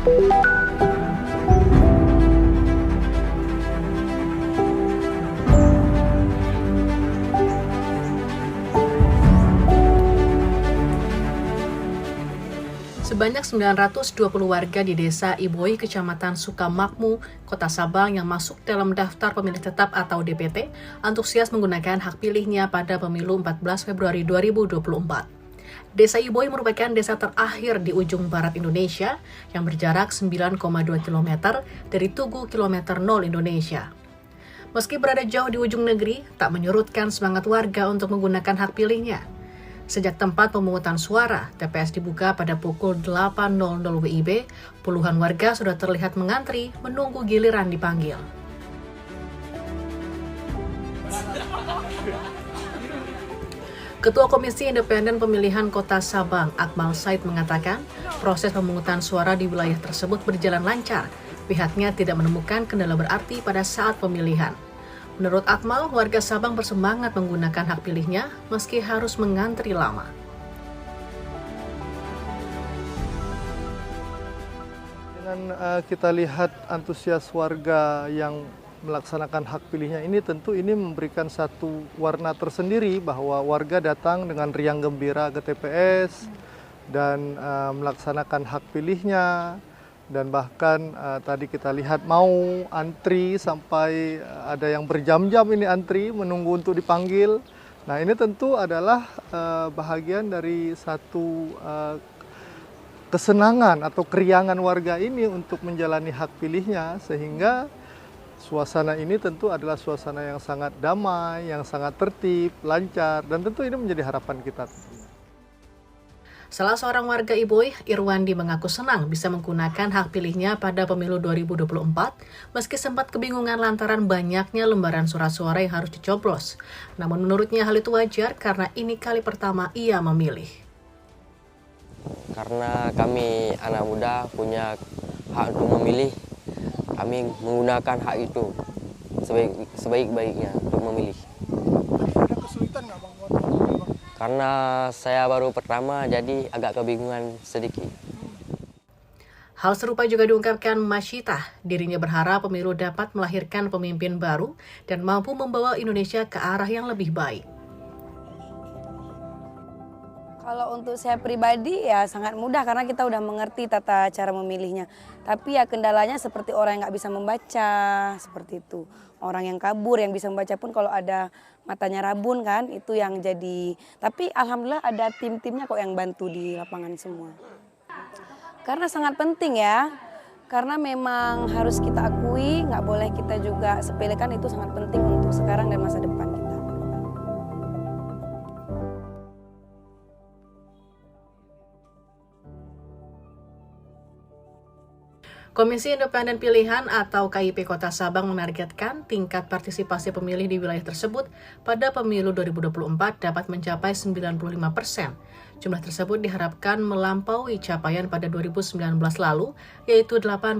Sebanyak 920 warga di Desa Iboi, Kecamatan Sukamakmur, Kota Sabang yang masuk dalam daftar pemilih tetap atau DPT antusias menggunakan hak pilihnya pada pemilu 14 Februari 2024. Desa Iboi merupakan desa terakhir di ujung barat Indonesia yang berjarak 9,2 km dari Tugu Kilometer 0 Indonesia. Meski berada jauh di ujung negeri, tak menyurutkan semangat warga untuk menggunakan hak pilihnya. Sejak tempat pemungutan suara, TPS dibuka pada pukul 8.00 WIB, puluhan warga sudah terlihat mengantri menunggu giliran dipanggil. Ketua Komisi Independen Pemilihan Kota Sabang, Akmal Said mengatakan, proses pemungutan suara di wilayah tersebut berjalan lancar. Pihaknya tidak menemukan kendala berarti pada saat pemilihan. Menurut Akmal, warga Sabang bersemangat menggunakan hak pilihnya meski harus mengantri lama. Dengan kita lihat antusias warga yang melaksanakan hak pilihnya ini, tentu ini memberikan satu warna tersendiri bahwa warga datang dengan riang gembira ke TPS dan melaksanakan hak pilihnya. Dan bahkan tadi kita lihat mau antri sampai ada yang berjam-jam ini antri menunggu untuk dipanggil. Nah, ini tentu adalah bahagian dari satu kesenangan atau keriangan warga ini untuk menjalani hak pilihnya, sehingga suasana ini tentu adalah suasana yang sangat damai, yang sangat tertib, lancar, dan tentu ini menjadi harapan kita. Salah seorang warga Iboi, Irwandi, mengaku senang bisa menggunakan hak pilihnya pada pemilu 2024, meski sempat kebingungan lantaran banyaknya lembaran surat suara yang harus dicoblos. Namun menurutnya hal itu wajar karena ini kali pertama ia memilih. Karena kami anak muda punya hak untuk memilih, kami menggunakan hak itu sebaik-baiknya untuk memilih. Ada kesulitan nggak Bang? Karena saya baru pertama, jadi agak kebingungan sedikit. Hal serupa juga diungkapkan Masyitah. Dirinya berharap pemilu dapat melahirkan pemimpin baru dan mampu membawa Indonesia ke arah yang lebih baik. Kalau untuk saya pribadi ya sangat mudah karena kita udah mengerti tata cara memilihnya. Tapi ya kendalanya seperti orang yang nggak bisa membaca, seperti itu. Orang yang kabur, yang bisa membaca pun kalau ada matanya rabun kan, itu yang jadi. Tapi alhamdulillah ada tim-timnya kok yang bantu di lapangan semua. Karena sangat penting ya, karena memang harus kita akui, nggak boleh kita juga sepelekan, itu sangat penting untuk sekarang dan masa depan kita. Komisi Independen Pilihan atau KIP Kota Sabang menargetkan tingkat partisipasi pemilih di wilayah tersebut pada pemilu 2024 dapat mencapai 95%. Jumlah tersebut diharapkan melampaui capaian pada 2019 lalu, yaitu 88%.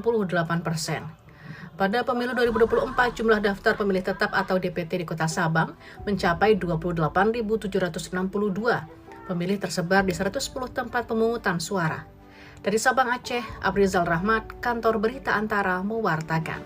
Pada pemilu 2024, jumlah daftar pemilih tetap atau DPT di Kota Sabang mencapai 28.762. Pemilih tersebar di 110 tempat pemungutan suara. Dari Sabang, Aceh, Abrizal Rahmat, Kantor Berita Antara mewartakan.